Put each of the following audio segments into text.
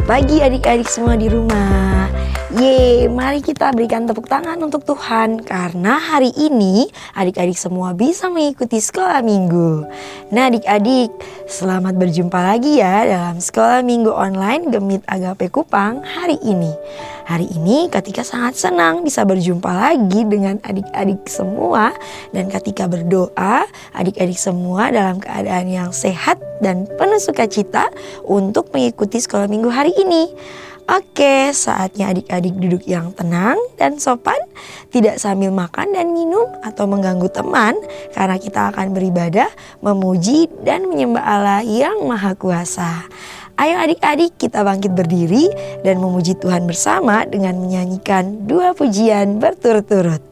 pagi adik-adik semua di rumah. Mari kita berikan tepuk tangan untuk Tuhan karena hari ini adik-adik semua bisa mengikuti sekolah minggu. Nah adik-adik, selamat berjumpa lagi ya dalam sekolah minggu online Gemit Agape Kupang hari ini. Hari ini Katika sangat senang bisa berjumpa lagi dengan adik-adik semua. Dan Katika berdoa adik-adik semua dalam keadaan yang sehat dan penuh sukacita untuk mengikuti sekolah minggu hari ini. Oke, saatnya adik-adik duduk yang tenang dan sopan, tidak sambil makan dan minum atau mengganggu teman, karena kita akan beribadah, memuji dan menyembah Allah yang Maha Kuasa. Ayo adik-adik kita bangkit berdiri dan memuji Tuhan bersama dengan menyanyikan 2 pujian berturut-turut.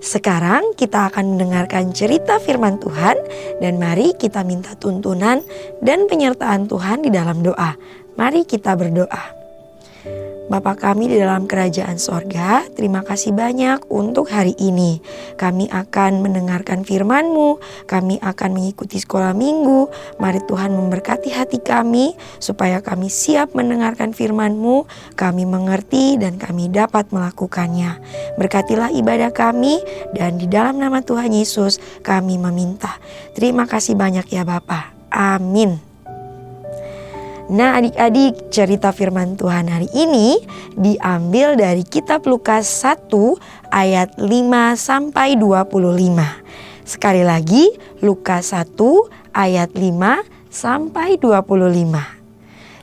Sekarang kita akan mendengarkan cerita firman Tuhan dan mari kita minta tuntunan dan penyertaan Tuhan di dalam doa. Mari kita berdoa. Bapa kami di dalam kerajaan sorga, terima kasih banyak untuk hari ini. Kami akan mendengarkan firman-Mu, kami akan mengikuti sekolah minggu. Mari Tuhan memberkati hati kami, supaya kami siap mendengarkan firman-Mu, kami mengerti dan kami dapat melakukannya. Berkatilah ibadah kami, dan di dalam nama Tuhan Yesus kami meminta. Terima kasih banyak ya Bapa. Amin. Nah adik-adik, cerita firman Tuhan hari ini diambil dari kitab Lukas 1 ayat 5-25. Sekali lagi, Lukas 1 ayat 5-25.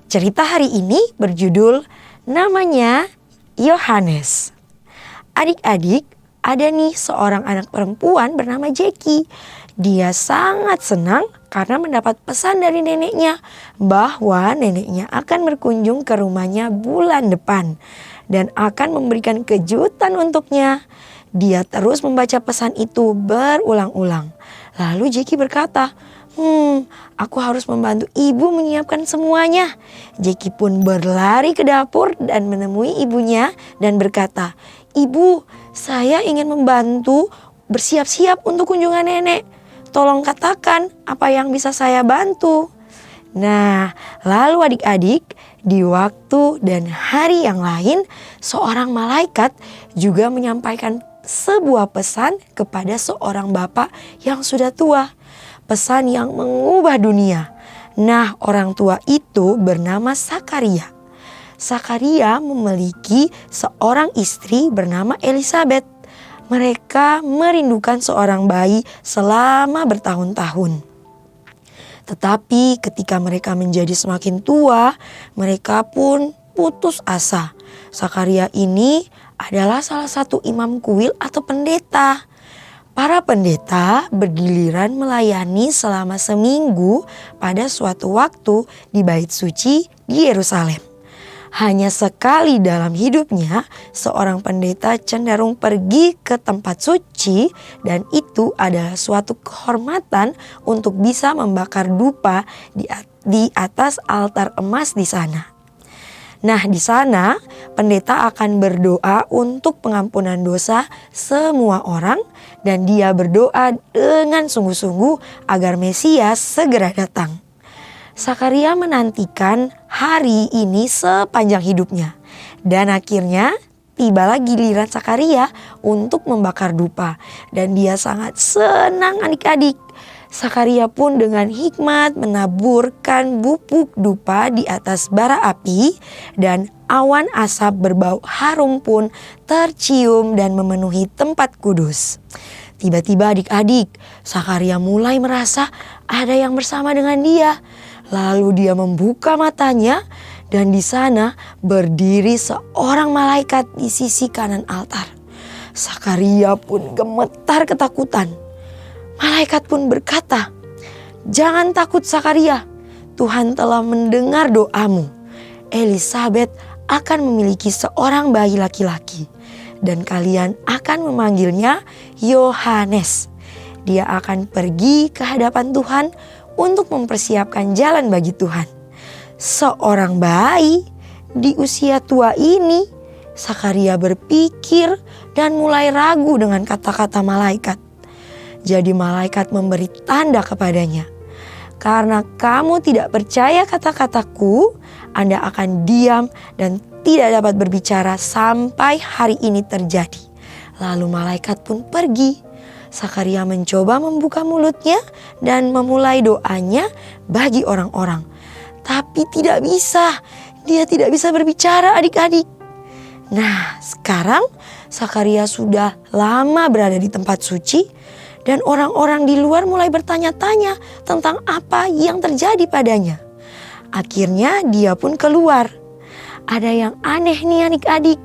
Cerita hari ini berjudul namanya Yohanes. Adik-adik, ada nih seorang anak perempuan bernama Jackie. Dia sangat senang karena mendapat pesan dari neneknya bahwa neneknya akan berkunjung ke rumahnya bulan depan dan akan memberikan kejutan untuknya. Dia terus membaca pesan itu berulang-ulang. Lalu Jackie berkata, aku harus membantu ibu menyiapkan semuanya. Jackie pun berlari ke dapur dan menemui ibunya dan berkata, "Ibu, saya ingin membantu bersiap-siap untuk kunjungan nenek. Tolong katakan apa yang bisa saya bantu." Nah, lalu adik-adik, di waktu dan hari yang lain, seorang malaikat juga menyampaikan sebuah pesan kepada seorang bapak yang sudah tua. Pesan yang mengubah dunia. Nah, orang tua itu bernama Sakaria. Sakaria memiliki seorang istri bernama Elisabet. Mereka merindukan seorang bayi selama bertahun-tahun. Tetapi ketika mereka menjadi semakin tua, mereka pun putus asa. Sakaria ini adalah salah satu imam kuil atau pendeta. Para pendeta bergiliran melayani selama seminggu pada suatu waktu di Bait Suci di Yerusalem. Hanya sekali dalam hidupnya, seorang pendeta cenderung pergi ke tempat suci dan itu adalah suatu kehormatan untuk bisa membakar dupa di atas altar emas di sana. Nah, di sana pendeta akan berdoa untuk pengampunan dosa semua orang dan dia berdoa dengan sungguh-sungguh agar Mesias segera datang. Sakaria menantikan hari ini sepanjang hidupnya. Dan akhirnya tibalah giliran Sakaria untuk membakar dupa. Dan dia sangat senang adik-adik. Sakaria pun dengan hikmat menaburkan bubuk dupa di atas bara api. Dan awan asap berbau harum pun tercium dan memenuhi tempat kudus. Tiba-tiba adik-adik, Sakaria mulai merasa ada yang bersama dengan dia. Lalu dia membuka matanya dan di sana berdiri seorang malaikat di sisi kanan altar. Sakaria pun gemetar ketakutan. Malaikat pun berkata, "Jangan takut Sakaria, Tuhan telah mendengar doamu. Elisabet akan memiliki seorang bayi laki-laki dan kalian akan memanggilnya Yohanes. Dia akan pergi ke hadapan Tuhan untuk mempersiapkan jalan bagi Tuhan." Seorang bayi di usia tua ini, Sakaria berpikir dan mulai ragu dengan kata-kata malaikat. Jadi malaikat memberi tanda kepadanya, "Karena kamu tidak percaya kata-kataku, Anda akan diam dan tidak dapat berbicara sampai hari ini terjadi." Lalu malaikat pun pergi. Sakaria mencoba membuka mulutnya dan memulai doanya bagi orang-orang. Tapi tidak bisa, dia tidak bisa berbicara adik-adik. Nah, sekarang Sakaria sudah lama berada di tempat suci dan orang-orang di luar mulai bertanya-tanya tentang apa yang terjadi padanya. Akhirnya dia pun keluar. Ada yang aneh nih adik-adik,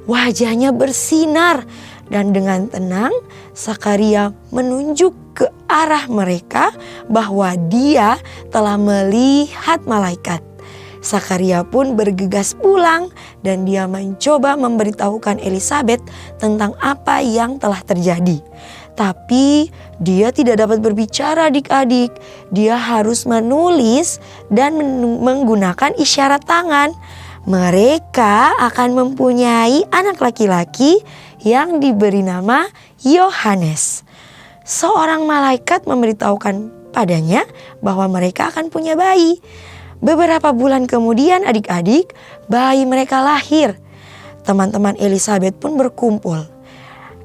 wajahnya bersinar. Dan dengan tenang, Sakaria menunjuk ke arah mereka bahwa dia telah melihat malaikat. Sakaria pun bergegas pulang dan dia mencoba memberitahukan Elisabet tentang apa yang telah terjadi. Tapi dia tidak dapat berbicara adik-adik. Dia harus menulis dan menggunakan isyarat tangan. Mereka akan mempunyai anak laki-laki yang diberi nama Yohanes. Seorang malaikat memberitahukan padanya bahwa mereka akan punya bayi. Beberapa bulan kemudian adik-adik, bayi mereka lahir. Teman-teman Elizabeth pun berkumpul.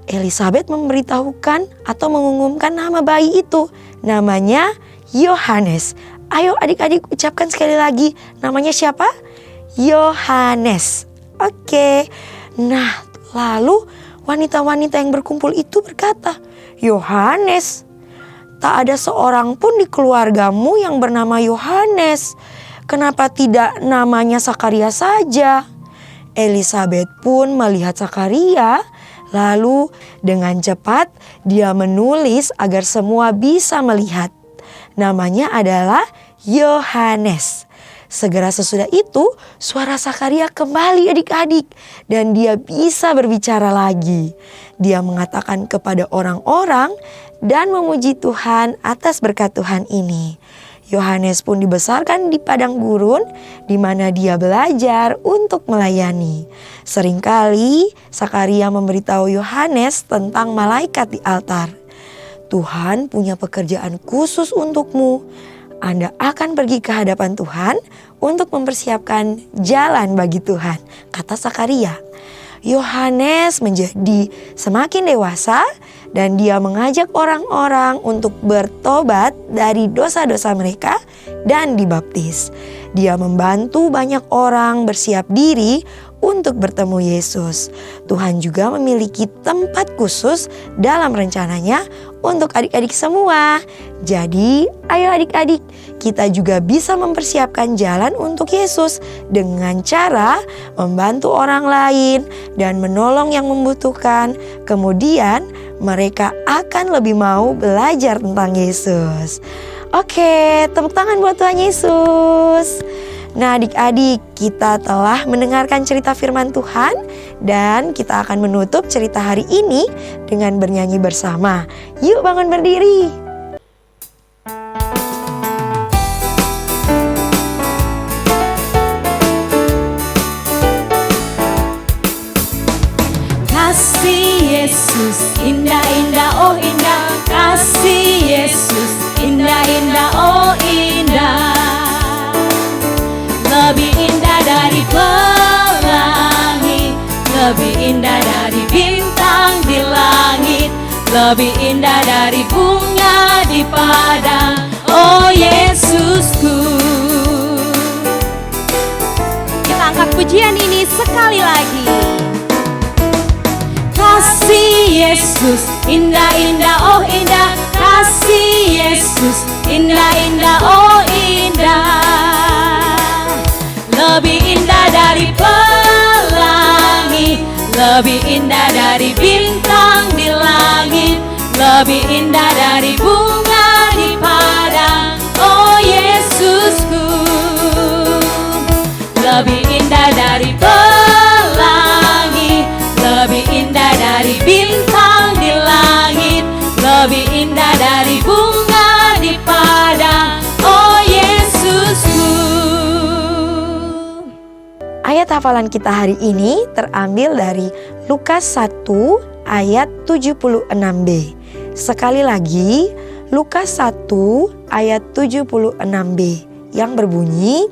Elizabeth memberitahukan atau mengumumkan nama bayi itu. Namanya Yohanes. Ayo adik-adik ucapkan sekali lagi, namanya siapa? Yohanes. Oke. Nah, lalu wanita-wanita yang berkumpul itu berkata, Yohanes, tak ada seorang pun di keluargamu yang bernama Yohanes. Kenapa tidak namanya Sakaria saja? Elizabeth pun melihat Sakaria, lalu dengan cepat dia menulis agar semua bisa melihat. Namanya adalah Yohanes. Segera sesudah itu, suara Sakaria kembali adik-adik dan dia bisa berbicara lagi. Dia mengatakan kepada orang-orang dan memuji Tuhan atas berkat Tuhan ini. Yohanes pun dibesarkan di padang gurun di mana dia belajar untuk melayani. Seringkali Sakaria memberitahu Yohanes tentang malaikat di altar. Tuhan punya pekerjaan khusus untukmu. Anda akan pergi ke hadapan Tuhan untuk mempersiapkan jalan bagi Tuhan, kata Sakaria. Yohanes menjadi semakin dewasa dan dia mengajak orang-orang untuk bertobat dari dosa-dosa mereka dan dibaptis. Dia membantu banyak orang bersiap diri untuk bertemu Yesus. Tuhan juga memiliki tempat khusus dalam rencananya untuk adik-adik semua. Jadi, ayo adik-adik, kita juga bisa mempersiapkan jalan untuk Yesus dengan cara membantu orang lain dan menolong yang membutuhkan. Kemudian, mereka akan lebih mau belajar tentang Yesus. Oke, tepuk tangan buat Tuhan Yesus. Nah adik-adik, kita telah mendengarkan cerita firman Tuhan dan kita akan menutup cerita hari ini dengan bernyanyi bersama. Yuk bangun berdiri. Kasih Yesus, indah-indah, oh indah. Kasih Yesus, indah-indah, oh indah. Lebih indah dari pelangi, lebih indah dari bintang di langit, lebih indah dari bunga di padang, oh Yesusku. Kita angkat pujian ini sekali lagi. Kasih Yesus, indah-indah, oh indah. Kasih Yesus, indah-indah, oh indah. Lebih indah dari pelangi, lebih indah dari bintang di langit, lebih indah dari bunga di padang, oh Yesusku. Lebih indah dari pelangi, lebih indah dari bintang di langit, lebih indah dari bunga di padang, oh Yesusku. Ayat hafalan kita hari ini terambil dari Lukas 1 ayat 76b. Sekali lagi, Lukas 1 ayat 76b yang berbunyi,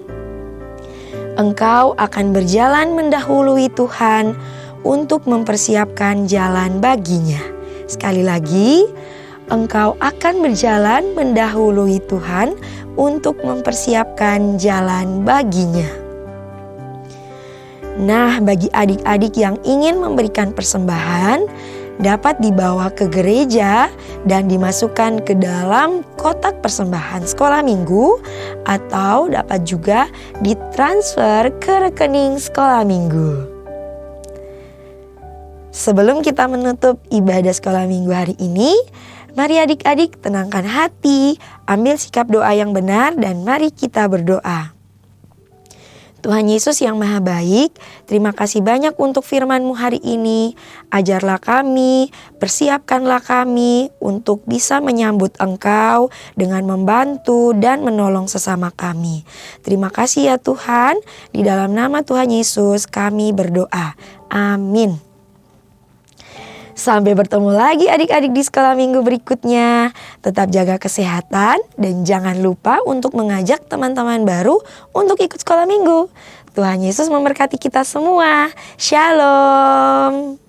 Engkau akan berjalan mendahului Tuhan untuk mempersiapkan jalan baginya. Sekali lagi, engkau akan berjalan mendahului Tuhan untuk mempersiapkan jalan baginya. Nah, bagi adik-adik yang ingin memberikan persembahan, dapat dibawa ke gereja dan dimasukkan ke dalam kotak persembahan sekolah minggu, atau dapat juga ditransfer ke rekening sekolah minggu. Sebelum kita menutup ibadah sekolah minggu hari ini, mari adik-adik tenangkan hati, ambil sikap doa yang benar dan mari kita berdoa. Tuhan Yesus yang Maha Baik, terima kasih banyak untuk firman-Mu hari ini. Ajarlah kami, persiapkanlah kami untuk bisa menyambut Engkau dengan membantu dan menolong sesama kami. Terima kasih ya Tuhan, di dalam nama Tuhan Yesus kami berdoa. Amin. Sampai bertemu lagi adik-adik di sekolah minggu berikutnya. Tetap jaga kesehatan dan jangan lupa untuk mengajak teman-teman baru untuk ikut sekolah minggu. Tuhan Yesus memberkati kita semua. Shalom.